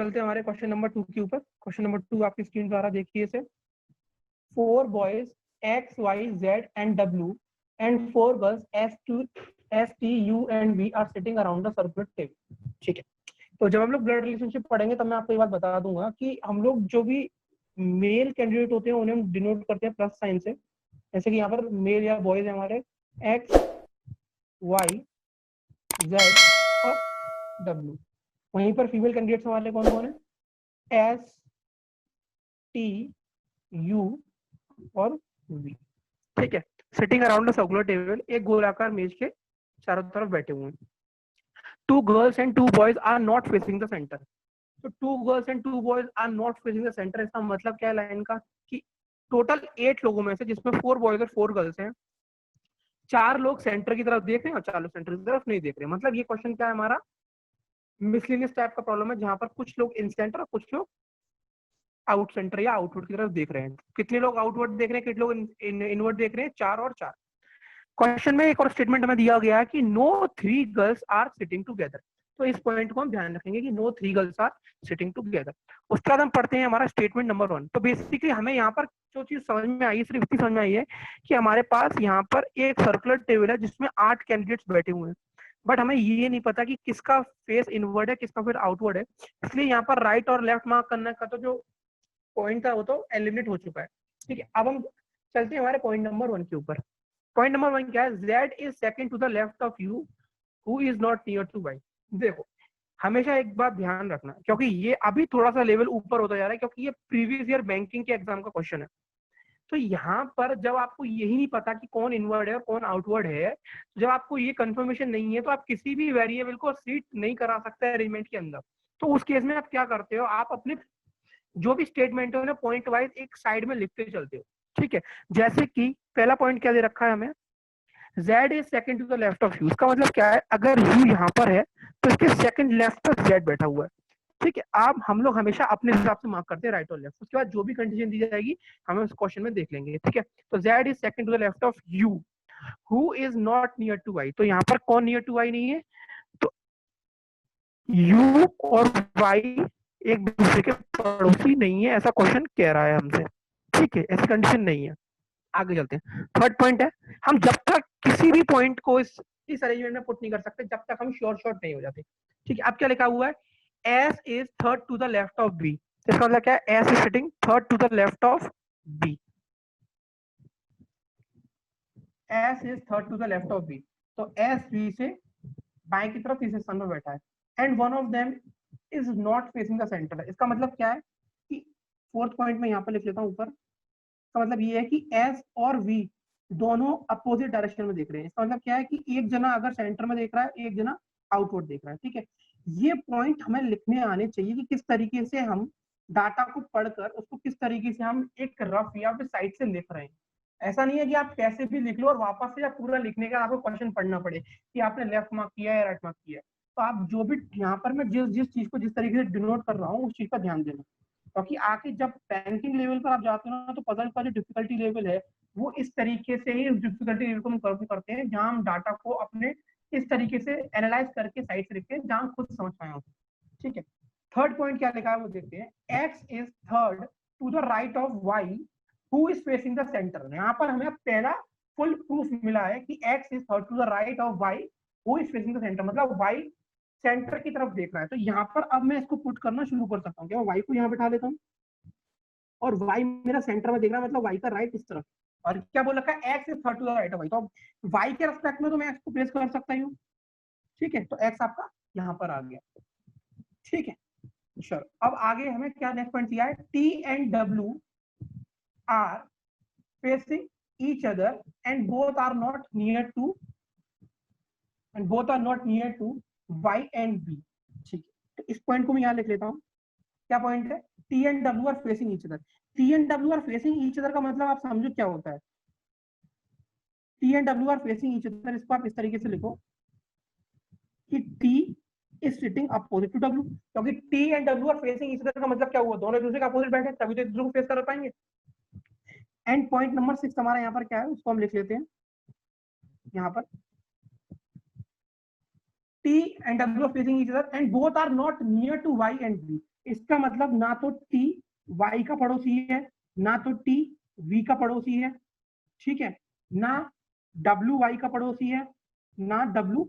चलते हैं हमारे क्वेश्चन नंबर 2 के ऊपर। क्वेश्चन नंबर 2 आपकी स्क्रीन द्वारा देखिए इसे। 4 boys X, Y, Z and W and 4 girls S, T, U and V are sitting around the circular table। ठीक है, तो जब हम लोग ब्लड रिलेशनशिप पढ़ेंगे तब मैं आपको ये बात बता दूंगा कि हम लोग जो भी मेल कैंडिडेट होते हैं उन्हें हम डिनोट करते हैं प्लस साइन से। जैसे कि यहाँ पर मेल या बॉयज है हमारे X, Y, Z और W। वहीं पर फीमेल कैंडिडेट्स हमारे कौन कौन है? S, T, U और V। ठीक है, sitting around the circular table, एक गोलाकार मेज के चारों तरफ बैठे हुए हैं। 2 girls and 2 boys are not facing the center। तो 2 girls and 2 boys are not facing the center, इसका मतलब क्या है लाइन का कि टोटल 8 लोगों में से जिसमें 4 बॉयज और 4 गर्ल्स हैं, 4 लोग सेंटर की तरफ देख रहे हैं और 4 लोग सेंटर की तरफ नहीं देख रहे। मतलब ये क्वेश्चन क्या है हमारा? मिसलिनियस टाइप का प्रॉब्लम है, जहां पर कुछ लोग इन सेंटर और कुछ लोग आउट सेंटर या आउटवर्ड की तरफ देख रहे हैं। कितने लोग आउटवर्ड देख रहे हैं, कितने लोग इनवर्ड देख रहे हैं? 4 और 4। क्वेश्चन में एक और स्टेटमेंट हमें दिया गया है कि no 3 girls are sitting together. तो इस पॉइंट को हम ध्यान रखेंगे कि no 3 girls are sitting together. उसके बाद हम पढ़ते हैं हमारा स्टेटमेंट नंबर 1। तो बेसिकली हमें यहाँ पर जो चीज समझ में आई, सिर्फ इतनी समझ में आई है कि हमारे पास यहाँ पर एक सर्कुलर टेबल है जिसमें 8 कैंडिडेट्स बैठे हुए हैं, बट हमें ये नहीं पता कि किसका फेस इनवर्ड है, किसका फेस आउटवर्ड है। इसलिए यहाँ पर राइट और लेफ्ट मार्क करने का तो जो पॉइंट था वो तो एलिमिनेट हो चुका है। ठीक है, अब हम चलते हैं हमारे पॉइंट नंबर 1 के ऊपर। पॉइंट नंबर 1 क्या है? Z is second to the left of U who is not near to Y। देखो, हमेशा एक बात ध्यान रखना, क्योंकि ये अभी थोड़ा सा लेवल ऊपर होता जा रहा है, क्योंकि ये प्रीवियस ईयर बैंकिंग के एग्जाम का क्वेश्चन है। तो यहाँ पर जब आपको यही नहीं पता कि कौन इनवर्ड है और कौन आउटवर्ड है, जब आपको ये कंफर्मेशन नहीं है, तो आप किसी भी वेरिएबल को सीट नहीं करा सकते अरेंजमेंट के अंदर। तो उस केस में आप क्या करते हो? आप अपने जो भी स्टेटमेंट है उन्हें पॉइंट वाइज एक साइड में लिखते चलते हो। ठीक है, जैसे कि पहला पॉइंट क्या दे रखा है हमें? Z is second to the left of U। इसका मतलब क्या है? अगर U यहाँ पर है तो इसके सेकंड लेफ्ट पर Z बैठा हुआ है। ठीक है, आप हम लोग हमेशा अपने हिसाब से मार्क करते हैं राइट और लेफ्ट। उसके बाद जो भी कंडीशन दी जाएगी हमें उस क्वेश्चन में देख लेंगे। ठीक है, तो Z is second to the left of U who is not near to Y। तो यहाँ पर कौन नियर टू Y नहीं है? तो U और Y एक दूसरे के पड़ोसी नहीं है, ऐसा क्वेश्चन कह रहा है हमसे। ठीक है, ऐसी कंडीशन नहीं है। आगे चलते हैं। थर्ड पॉइंट है, हम जब तक किसी भी पॉइंट को इस अरेंजमेंट में पुट नहीं कर सकते जब तक हम श्योर शॉर्ट नहीं हो जाते। ठीक है, अब क्या लिखा हुआ है? S is third to the left of B। इसका मतलब क्या है? S is sitting third to the left of B। S is third to the left of B। तो S B से बाएं की तरफ तीसरे स्थान पर बैठा है। And one of them is not facing the centre. इसका मतलब क्या है कि फोर्थ पॉइंट में यहाँ पर लिख लेता हूँ ऊपर। इसका मतलब ये है कि S और V दोनों अपोजिट डायरेक्शन में देख रहे हैं। इसका मतलब क्या है कि एक जना अगर सेंटर में देख रहा है, एक जना आउटवर्ड देख रहा है। ठीक है, ये पॉइंट हमें लिखने आने चाहिए कि किस तरीके से हम डाटा को पढ़कर उसको किस तरीके से हम एक रफ या फिर साइड से लिख रहे हैं। ऐसा नहीं है कि आप कैसे भी लिख लो और वापस से आप पूरा लिखने का आपको क्वेश्चन पढ़ना पड़े कि आपने लेफ्ट मार्क किया है या राइट मार्क किया है। तो आप जो भी यहाँ पर मैं जिस चीज को जिस तरीके से डिनोट कर रहा हूँ उस चीज का ध्यान देना, क्योंकि आके जब बैंकिंग लेवल पर आप जाते हो ना तो पजल का जो डिफिकल्टी लेवल है वो इस तरीके से ही उस डिफिकल्टी लेवल को हम कवर करते हैं, जहां हम डाटा को अपने इस तरीके से एनालाइज करके साइड से लिखते हैं जहां खुद समझ पाए हो। ठीक है, थर्ड पॉइंट क्या लिखा है वो देखते हैं। X is third to the right of Y who is facing the centre. यहाँ पर हमें पहला फुल प्रूफ मिला है कि X is third to the right of Y who is facing the centre, मतलब Y सेंटर की तरफ देख रहा है। तो यहाँ पर अब मैं इसको पुट करना शुरू कर सकता हूँ। क्या Y को यहाँ बैठा लेता हूँ और Y मेरा सेंटर में देख रहा है, मतलब Y का राइट इस तरफ। और क्या बोल रखा है? X is third to the right of Y। तो Y के रेस्पेक्ट में तो मैं X को प्लेस कर सकता हूँ। ठीक है, तो X आपका यहाँ पर आ गया। ठीक है, चलो अब आगे हमें क्या नेक्स्ट पॉइंट दिया है? T and W are facing each other and both are not near to Y and B। ठीक है, तो इस पॉइंट को मैं यहाँ लिख लेता हूँ। क्या पॉइंट है? T and W are facing each other। T and W are facing each other का मतलब आप समझो क्या होता है? T and W are facing each other, इसको आप इस तरीके से लिखो कि T is sitting opposite to W, क्योंकि T and W are facing each other का मतलब क्या हुआ? दोनों एक दूसरे के अपोजिट बैठे तभी तो एक दूसरे को फेस कर पाएंगे। एंड पॉइंट नंबर 6 हमारा यहाँ पर क्या है उसको हम लिख लेते हैं यहाँ पर। T and W are facing each other and both are not near to Y and B। इसका मतलब ना तो टी वाई का पड़ोसी है, ना तो टी वी का पड़ोसी है, ठीक है, ना डब्ल्यू वाई का पड़ोसी है, ना डब्ल्यू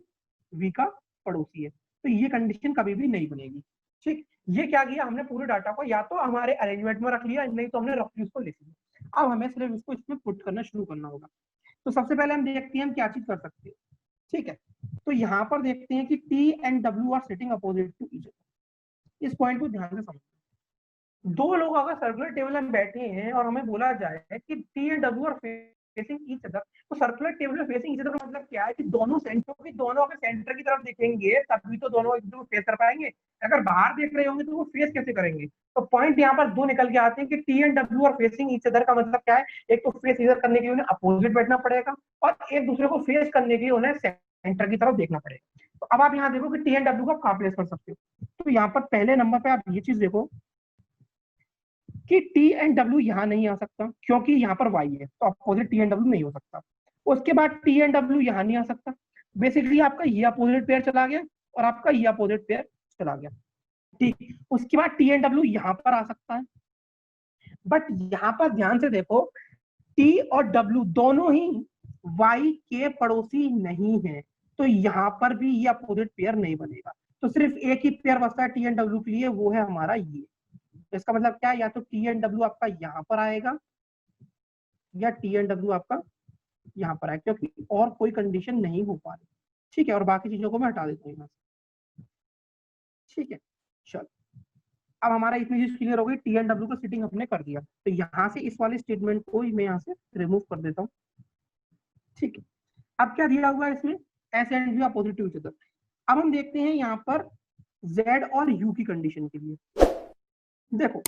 वी का पड़ोसी है। तो ये कंडीशन कभी भी नहीं बनेगी। ठीक, ये क्या किया हमने, पूरे डाटा को या तो हमारे अरेंजमेंट में रख लिया, नहीं तो हमने रफली उसको लिख लिया। अब हमें सिर्फ इसको इसमें पुट करना शुरू करना होगा। तो सबसे पहले हम देखते हैं हम क्या चीज कर सकते हैं। ठीक है, तो यहाँ पर देखते हैं कि T and W are sitting opposite to each other. इस पॉइंट को ध्यान से समझो। दो लोग अगर सर्कुलर टेबल में बैठे हैं और हमें बोला जाए कि T and W are facing each other, तो सर्कुलर टेबल में फेसिंग ईच अदर का मतलब क्या है कि दोनों सेंटर की दोनों अगर सेंटर की तरफ देखेंगे तभी तो दोनों एक दूसरे को फेस कर पाएंगे। अगर बाहर देख रहे होंगे तो वो फेस कैसे करेंगे। तो पॉइंट यहाँ पर दो निकल के आते हैं कि T and W are facing each other का मतलब क्या है, एक तो फेस इधर करने के लिए उन्हें अपोजिट बैठना पड़ेगा और एक दूसरे को फेस करने के लिए उन्हें सेंटर की तरफ देखना पड़ेगा। तो अब आप यहाँ देखो कि टी एंड डब्ल्यू को कहाँ प्लेस कर सकते हो। तो यहाँ पर पहले नंबर पे आप ये चीज देखो कि टी एंड डब्ल्यू यहाँ नहीं आ सकता क्योंकि यहाँ पर वाई है, तो अपोजिट टी एंड डब्ल्यू नहीं हो सकता। उसके बाद टी एंड डब्ल्यू यहाँ नहीं आ सकता, बेसिकली आपका ये अपोजिट पेयर चला गया और आपका ये अपोजिट पेयर चला गया। ठीक, उसके बाद टी एंड डब्ल्यू यहाँ पर आ सकता है, बट यहाँ पर ध्यान से देखो टी और डब्ल्यू दोनों ही वाई के पड़ोसी नहीं है, तो यहाँ पर भी ये अपोजिट पेयर नहीं बनेगा। तो सिर्फ एक ही पेयर बचता है टी एंड डब्ल्यू के लिए, वो है हमारा ये। तो इसका मतलब क्या है, या तो टी एंड डब्ल्यू आपका यहाँ पर आएगा या टी एंड डब्ल्यू आपका यहाँ पर आएगा, क्योंकि और कोई कंडीशन नहीं हो पा रही। ठीक है, और बाकी चीजों को मैं हटा देता हूँ। ठीक है, चलो अब हमारा इतनी चीज क्लियर हो गई, टी एंड डब्ल्यू को सिटिंग हमने कर दिया, तो यहाँ से इस वाले स्टेटमेंट को मैं यहाँ से रिमूव कर देता हूँ। ठीक है, अब क्या दिया हुआ है इसमें, S and V opposite to each other. अब हम देखते हैं यहाँ पर जेड और यू की कंडीशन के लिए। देखो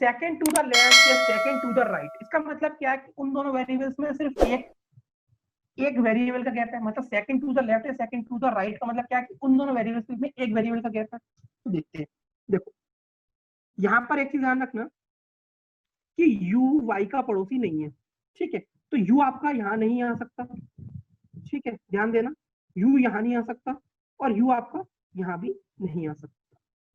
सेकंड टू द लेफ्ट या सेकंड टू द राइट, इसका मतलब क्या है कि उन दोनों वेरिएबल्स में सिर्फ एक वेरिएबल का गैप है। मतलब सेकंड टू द लेफ्ट या सेकंड टू द राइट का मतलब क्या है कि उन दोनों वेरिएबल्स में एक वेरिएबल का गैप है। तो देखते हैं, देखो यहाँ पर एक चीज ध्यान रखना कि u y का पड़ोसी नहीं है। ठीक है, तो u आपका यहाँ नहीं आ सकता। ठीक है, ध्यान देना, u यहाँ नहीं आ सकता और u आपका यहाँ भी नहीं आ सकता।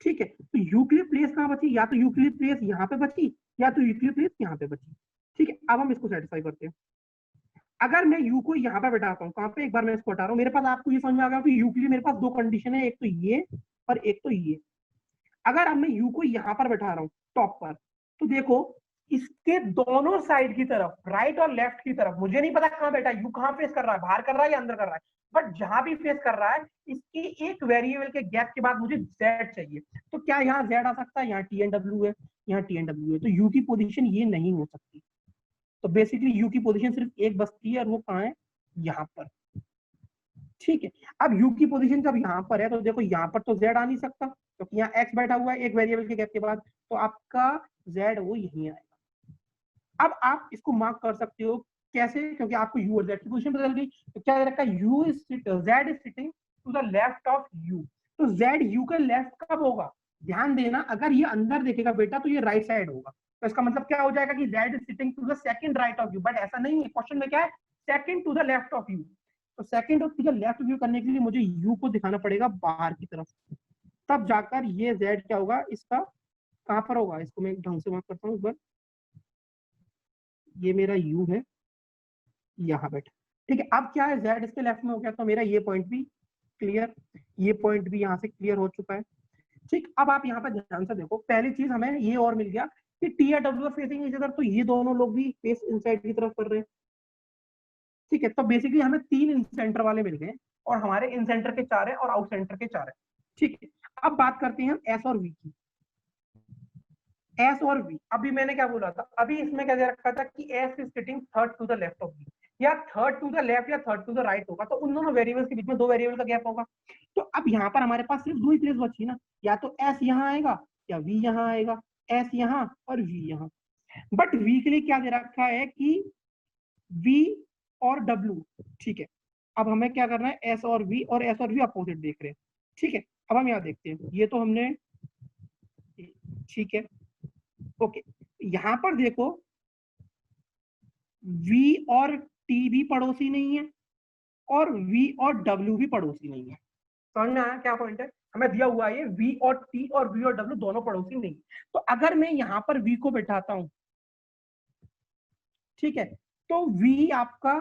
ठीक है, तो u के लिए प्लेस कहाँ बची, या तो u के लिए प्लेस यहाँ पे बची या तो u के लिए प्लेस यहाँ पे बची। ठीक है, अब हम इसको सेटिस्फाई करते हैं। अगर मैं u को यहाँ पे बैठाता हूँ, कहाँ पे, एक बार मैं इसको हटा रहा हूँ, मेरे पास आपको ये समझ में आ गया कि u के लिए मेरे पास दो कंडीशन है, एक तो ये और एक तो ये। अगर अब मैं u को यहाँ पर बैठा रहा हूँ टॉप पर, तो देखो इसके दोनों साइड की तरफ, राइट और लेफ्ट की तरफ, मुझे नहीं पता कहाँ बैठा है, यू कहाँ फेस कर रहा है, बाहर कर रहा है या अंदर कर रहा है, बट जहां भी फेस कर रहा है इसके एक वेरिएबल के गैप के बाद मुझे जेड चाहिए। तो क्या यहाँ जेड आ सकता है, यहाँ टी एन डब्ल्यू है, यहाँ टी एन डब्ल्यू है, तो यू की पोजीशन ये नहीं हो सकती। तो बेसिकली यू की पोजीशन सिर्फ एक बचती है और वो कहाँ है, यहाँ पर। ठीक है, अब यू की पोजीशन जब यहाँ पर है तो देखो यहाँ पर तो जेड आ नहीं सकता क्योंकि यहाँ एक्स बैठा हुआ है एक वेरिएबल के गैप के बाद, तो आपका जेड वो यहीं आएगा। अब आप इसको मार्क कर सकते हो कैसे, क्योंकि आपको यू और जेड की पोजीशन बदल गई। तो क्या रखा, U is Z is sitting to the left of you. तो जेड यू के लेफ्ट कब होगा, ध्यान देना, अगर ये अंदर देखेगा बेटा तो ये राइट साइड होगा। तो इसका मतलब क्या हो जाएगा कि Z is sitting to the second right of you, but ऐसा नहीं है, क्वेश्चन में क्या है, second to the left of you. तो second to the left view करने के लिए मुझे यू को दिखाना पड़ेगा बाहर की तरफ, तब जाकर ये जेड क्या होगा, इसका कहां पर होगा, इसको मैं ढंग से मार्क करता हूँ एक बार। ये मेरा यू है यहाँ बैठा। ठीक है, अब क्या है, जेड इसके लेफ्ट में हो गया, तो मेरा ये पॉइंट भी क्लियर, ये पॉइंट भी यहाँ से क्लियर हो चुका है। ठीक, अब आप यहाँ पर ध्यान से देखो, पहली चीज हमें ये और मिल गया कि टी और डब्ल्यू फेसिंग इच अदर, तो ये दोनों लोग भी फेस इनसाइड की तरफ कर रहे हैं। ठीक है, तो बेसिकली हमें तीन इन सेंटर वाले मिल गए और हमारे इन सेंटर के चार है और आउट सेंटर के चार है। ठीक है, अब बात करते हैं हम एस और वी की। एस और वी, अभी मैंने क्या बोला था, अभी इसमें क्या दे रखा था कि S is sitting third to the left of V, या थर्ड टू द लेफ्ट या थर्ड टू द राइट होगा, तो उन दोनों वेरिएबल्स के बीच में दो वेरिएबल का गैप होगा। तो अब यहाँ पर हमारे पास सिर्फ दो ही प्लेस बची ना, या तो एस यहाँ आएगा या वी यहाँ आएगा, एस यहाँ और वी यहाँ। बट वी के लिए क्या दे रखा है कि वी और डब्ल्यू। ठीक है, अब हमें क्या करना है, एस और वी, और एस और वी अपोजिट देख रहे हैं। ठीक है, अब हम यहाँ देखते हैं, ये तो हमने, ठीक है, ओके, यहाँ पर देखो V और T भी पड़ोसी नहीं है और V और W भी पड़ोसी नहीं है। समझ में आया क्या पॉइंट है, हमें दिया हुआ है V और T और V और W दोनों पड़ोसी नहीं। तो अगर मैं यहाँ पर V को बैठाता हूं, ठीक है, तो V आपका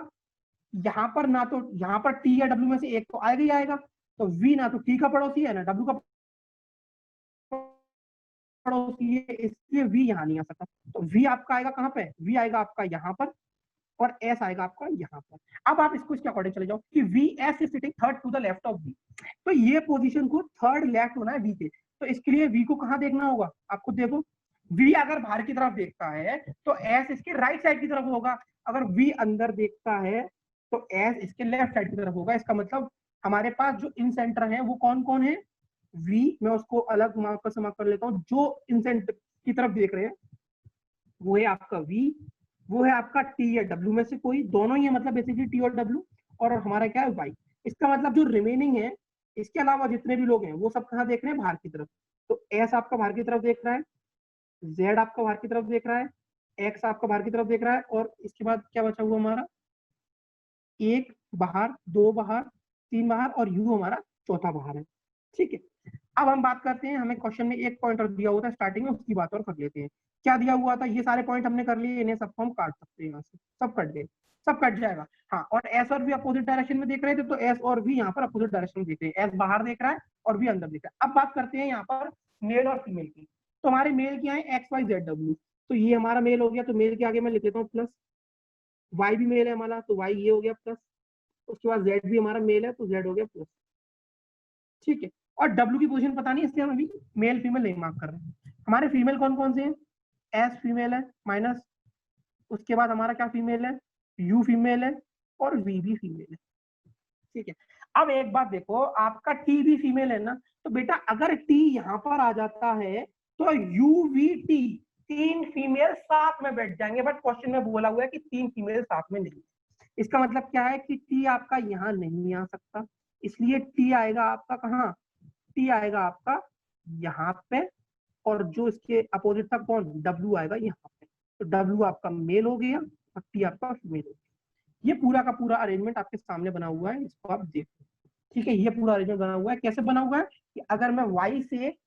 यहाँ पर ना तो यहाँ पर T या W में से एक तो आएगा ही आएगा, तो V ना तो T का पड़ोसी है ना W का पड़ोसी है, इसलिए V यहाँ नहीं आ सकता। तो V आपका आएगा कहाँ पे, V आएगा आपका यहाँ पर और S आएगा आपका यहाँ पर। अब आप इसको इसके अकॉर्डिंग चले जाओ कि VS is sitting third to the left of V, तो ये पोजीशन को थर्ड लेफ्ट होना है V के। तो इसके लिए V को कहाँ देखना होगा आपको, देखो V अगर बाहर की तरफ देखता है तो S इसके राइट साइड की तरफ होगा, अगर V अंदर देखता है तो S इसके लेफ्ट साइड की तरफ होगा। इसका मतलब हमारे पास जो इन सेंटर है वो कौन कौन है, V, मैं उसको अलग मार्कर से मार्क कर लेता हूँ, जो इन सेंटर की तरफ देख रहे हैं वो है आपका V, वो है आपका T या W में से कोई, दोनों ही है, मतलब बेसिकली T और W, और हमारा क्या है Y। इसका मतलब जो रिमेनिंग है, इसके अलावा जितने भी लोग हैं वो सब कहाँ देख रहे हैं, बाहर की तरफ। तो S आपका बाहर की तरफ देख रहा है, Z आपका बाहर की तरफ देख रहा है, X आपका बाहर की तरफ देख रहा है, और इसके बाद क्या बचा हुआ हमारा, एक बाहर, दो बाहर, तीन बाहर, और U हमारा चौथा बाहर है। ठीक है, अब हम बात करते हैं, हमें क्वेश्चन में एक पॉइंट और दिया हुआ था स्टार्टिंग में, उसकी बात और कर लेते हैं। क्या दिया हुआ था, ये सारे पॉइंट हमने कर लिए, इन्हें सबको हम काट सकते हैं, यहाँ से सब कट गए, सब कट जाएगा। हाँ, और एस और भी अपोजिट डायरेक्शन में देख रहे थे, तो एस और भी यहाँ पर अपोजिट डायरेक्शन में देख रहे हैं, एस बाहर देख रहा है और भी अंदर देख रहा है। अब बात करते हैं यहाँ पर मेल और फीमेल की। तो हमारे मेल क्या है, एक्स वाई जेड डब्ल्यू, तो ये हमारा मेल हो गया, तो मेल के आगे मैं लिख देता हूँ प्लस, वाई भी मेल है हमारा, तो वाई ये हो गया प्लस, उसके बाद जेड भी हमारा मेल है, तो जेड हो गया प्लस। ठीक है, और डब्ल्यू की पोजीशन पता नहीं, इसलिए हम अभी मेल फीमेल नहीं मार्क कर रहे हैं। हमारे फीमेल कौन कौन से हैं, एस फीमेल है माइनस, उसके बाद हमारा क्या फीमेल है, यू फीमेल है, और वी भी फीमेल है। ठीक है, अब एक बात देखो, आपका टी भी फीमेल है ना, तो बेटा अगर टी यहाँ पर आ जाता है तो यू वी टी तीन फीमेल साथ में बैठ जाएंगे, बट क्वेश्चन में बोला हुआ है कि तीन फीमेल साथ में नहीं। इसका मतलब क्या है कि टी आपका यहाँ नहीं आ सकता, इसलिए टी आएगा आपका कहाँ, टी आएगा आपका यहाँ पे, और जो इसके अपोजिट था कौन, डब्ल्यू आएगा यहाँ पे। तो डब्ल्यू आपका मेल हो गया और टी आपका फीमेल हो गया। ये पूरा का पूरा अरेंजमेंट आपके सामने बना हुआ है, इसको आप देखो। ठीक है, ये पूरा अरेंजमेंट बना हुआ है, कैसे बना हुआ है कि अगर मैं वाई से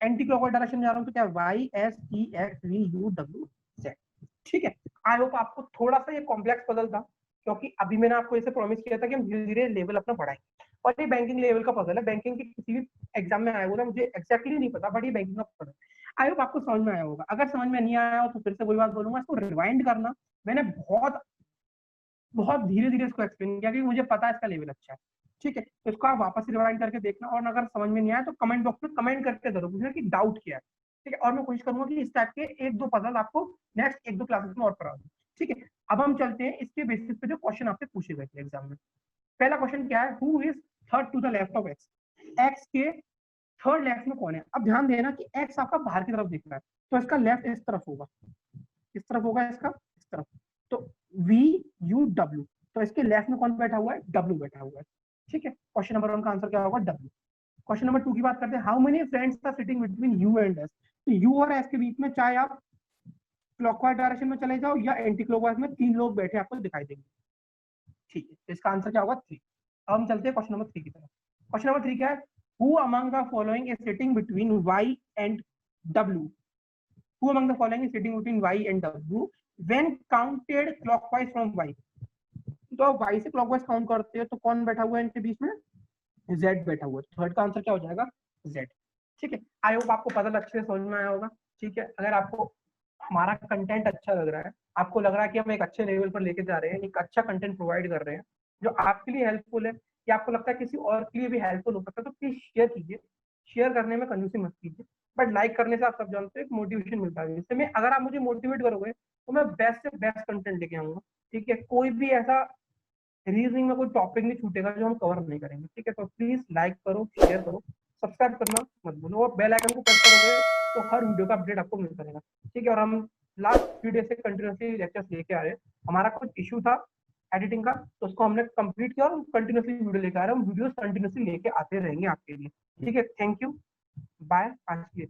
एंटी क्लॉकवाइज डायरेक्शन में जा रहा हूँ तो क्या, Y S T X V U W Z. ठीक है, आई होप आपको थोड़ा सा ये कॉम्प्लेक्स पजल था, क्योंकि अभी मैंने आपको इसे प्रॉमिस किया था कि हम धीरे धीरे लेवल अपना बढ़ाएंगे, और ये बैंकिंग लेवल का पजल है, बैंकिंग के किसी भी एग्जाम में आया होगा, मुझे एक्जैक्टली नहीं पता, बट ये बैंकिंग का पजल। आई होप आपको समझ में आया होगा, अगर समझ में नहीं आया हो तो फिर से वही बात बोलूंगा, इसको रिवाइंड करना। मैंने बहुत बहुत धीरे धीरे इसको एक्सप्लेन किया, क्योंकि मुझे पता है इसका लेवल अच्छा है। ठीक है, तो इसको आप वापस रिवाइंड करके देखना, और अगर समझ में नहीं आया तो कमेंट बॉक्स में कमेंट करके जरूर पूछना कि डाउट क्या है। ठीक है, और मैं कोशिश करूंगा कि इस टाइप के एक दो पजल आपको नेक्स्ट एक दो क्लासेस में और करा दूं। ठीक है, अब हम चलते हैं इसके बेसिस पे जो क्वेश्चन आपसे पूछे गए थे एग्जाम में। पहला क्वेश्चन क्या है, who is third to the left of X, X के थर्ड लेफ्ट में कौन है। अब ध्यान देना कि एक्स आपका बाहर की तरफ दिख रहा है, तो इसका लेफ्ट इस तरफ होगा, इस तरफ होगा इसका, इस तरफ। तो वी यू डब्ल्यू, तो इसके लेफ्ट में कौन बैठा हुआ है, डब्ल्यू बैठा हुआ है। ठीक है, क्वेश्चन नंबर 1 का आंसर क्या होगा, डब्ल्यू। क्वेश्चन नंबर 2 की बात करते हैं, how many friends are sitting between U and S. तो यू और एस के बीच में चाहे आप क्लॉकवाइज डायरेक्शन में चले जाओ या एंटी क्लॉकवाइज में, तीन लोग बैठे आपको दिखाई देंगे। ठीक है, तो इसका आंसर क्या होगा, 3। अब हम चलते हैं क्वेश्चन नंबर 3 की तरफ। क्वेश्चन नंबर 3 क्या है, who among the following is sitting between Y and W, who among the following is sitting between y and w when counted clockwise from y। तो आप y से clockwise काउंट करते हो तो कौन बैठा हुआ है इनके बीच में, z बैठा हुआ है। थर्ड का आंसर क्या हो जाएगा, z। ठीक है, आई होप आपको पता अच्छे से समझ में आया होगा। ठीक है, अगर आपको हमारा कंटेंट अच्छा लग रहा है, आपको लग रहा है कि हम एक अच्छे लेवल पर लेके जा रहे हैं, एक अच्छा कंटेंट प्रोवाइड कर रहे हैं जो आपके लिए हेल्पफुल है, या आपको लगता है किसी और के लिए भी हेल्पफुल हो सकता है, तो प्लीज शेयर कीजिए। शेयर करने में कंजूसी मत कीजिए, बट लाइक करने से आप सब जानते हो एक मोटिवेशन मिलता है, जिससे मैं, अगर आप मुझे मोटिवेट करोगे तो मैं बेस्ट से बेस्ट कंटेंट लेके आऊंगा। ठीक है, कोई भी ऐसा रीजनिंग में कोई टॉपिक नहीं छूटेगा जो हम कवर नहीं करेंगे। ठीक है, तो प्लीज लाइक करो, शेयर करो, सब्सक्राइब करना मत भूलो, और बेल आइकन को प्रेस करोगे तो हर वीडियो का अपडेट आपको मिलता रहेगा। ठीक है, और हम लास्ट वीडियो से कंटिन्यूसली लेक्चर्स लेके आ रहे हैं। हमारा कुछ इशू था एडिटिंग का, तो उसको हमने कंप्लीट किया और कंटिन्यूसली वीडियो लेके आ रहे हैं, हम वीडियोस कंटिन्यूसली लेके आते रहेंगे आपके लिए। ठीक है, थैंक यू, बाय आज के लिए।